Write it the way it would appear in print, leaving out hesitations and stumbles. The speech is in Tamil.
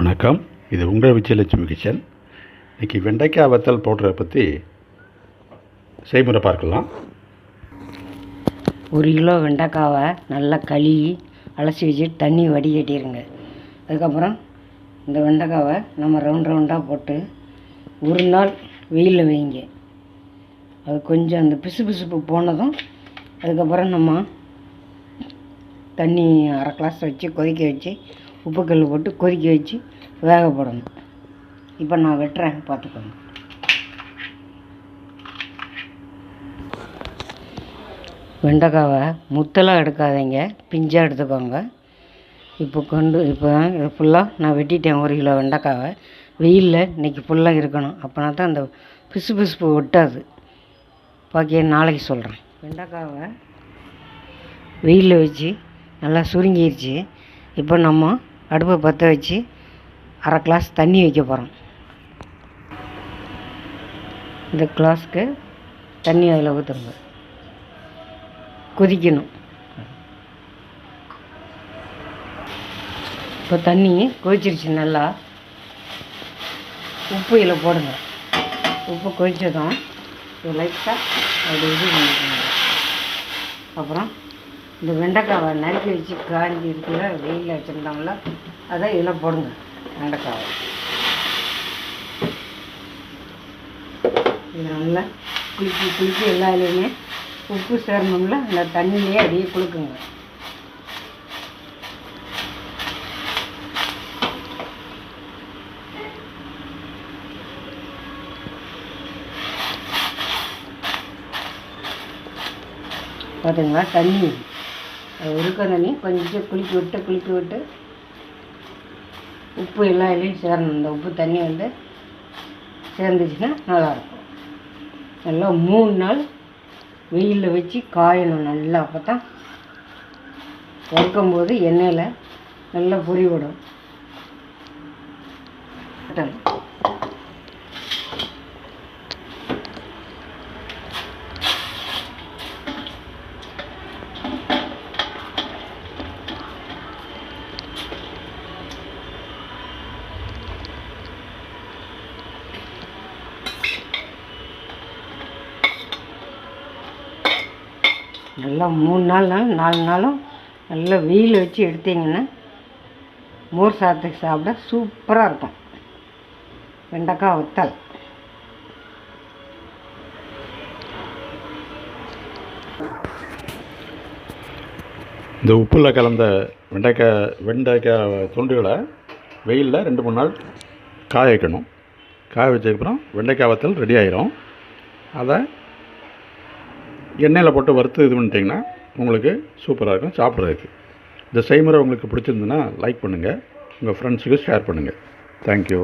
வணக்கம். இது உங்கள் விஜயலட்சுமி கிச்சன். இன்றைக்கி வெண்டைக்காய் வத்தல் பவுடரை பற்றி செய்முறை பார்க்கலாம். 1 கிலோ வெண்டைக்காவை நல்லா கழுவி அலசி வச்சுட்டு தண்ணி வடிகட்டிடுங்க. அதுக்கப்புறம் இந்த வெண்டைக்காவை நம்ம ரவுண்டாக போட்டு ஒரு நாள் வெயிலில் வைங்க. அது கொஞ்சம் அந்த பிசுபிசுப்பு போனதும் அதுக்கப்புறம் நம்ம தண்ணி 1/2 கிளாஸ் வச்சு கொதிக்க வச்சு உப்புக்கல் போட்டு கொதிக்க வச்சு வேக போடணும். இப்போ நான் வெட்டுறேன், பார்த்துக்கோங்க. வெண்டைக்காவை முத்தெல்லாம் எடுக்காதீங்க, பிஞ்சாக எடுத்துக்கோங்க. இப்போ இது ஃபுல்லாக நான் வெட்டிட்டேன். 1 கிலோ வெண்டைக்காவை வெயிலில் இன்றைக்கி ஃபுல்லாக இருக்கணும். அப்போனா தான் அந்த பிசுபிசுப்பு ஒட்டாது. பாக்கி நாளைக்கு சொல்கிறேன். வெண்டைக்காவை வெயிலில் வச்சு நல்லா சுருங்கிடுச்சு. இப்போ நம்ம அடுப்பை பற்ற வச்சு 1/2 கிளாஸ் தண்ணி வைக்க போகிறோம். இந்த கிளாஸ்க்கு தண்ணி அதில் ஊற்றுங்க, கொதிக்கணும். இப்போ தண்ணி கொதிச்சிருச்சு. நல்லா உப்பு இதில் போடுங்க. உப்பு கொதிச்சதும் இது லைட்டாக அப்படி இது பண்ணிக்கோங்க. அப்புறம் இந்த வெண்டைக்காவை நறுக்கி வச்சு காஞ்சி இருக்கிற வெயிலில் வச்சுருந்தோம்ல, அதை இதில் போடுங்க. வெண்டைக்காவை இது நல்லா குளிக்கி எல்லா இதுலேயுமே உப்பு சேரணும்ல, அந்த தண்ணியிலே அப்படியே குளுக்குங்க. பார்த்தீங்களா, தண்ணி இருக்க தண்ணி கொஞ்சம் குளிக்க விட்டு உப்பு எல்லா இதுலேயும் சேரணும். இந்த உப்பு தண்ணி சேர்ந்துச்சுன்னா நல்லாயிருக்கும். நல்லா 3 நாள் வெயிலில் வச்சு காயணும் நல்லா. அப்போ தான் வறுக்கும்போது எண்ணெயில் நல்லா பொரி விடும். நல்லா 3 நாள் 4 நாளும் நல்லா வெயில் வச்சு எடுத்தீங்கன்னா மோர் சாதத்துக்கு சாப்பிட சூப்பராக இருக்கும். வெண்டைக்காய் வத்தல். இந்த உப்பில் கலந்த வெண்டைக்காய் துண்டுகளை வெயிலில் 2-3 நாள் காய வைக்கணும். காய வச்சதுக்கப்புறம் வெண்டைக்காய் வத்தல் ரெடி ஆயிரும். அதை எண்ணெயில் போட்டு வறுத்து இது பண்ணிட்டிங்கன்னா உங்களுக்கு சூப்பராக இருக்கும் சாப்பிட்றதுக்கு. இந்த செய்முறை உங்களுக்கு பிடிச்சிருந்துன்னா லைக் பண்ணுங்கள், உங்கள் ஃப்ரெண்ட்ஸுக்கு ஷேர் பண்ணுங்கள். தேங்க்யூ.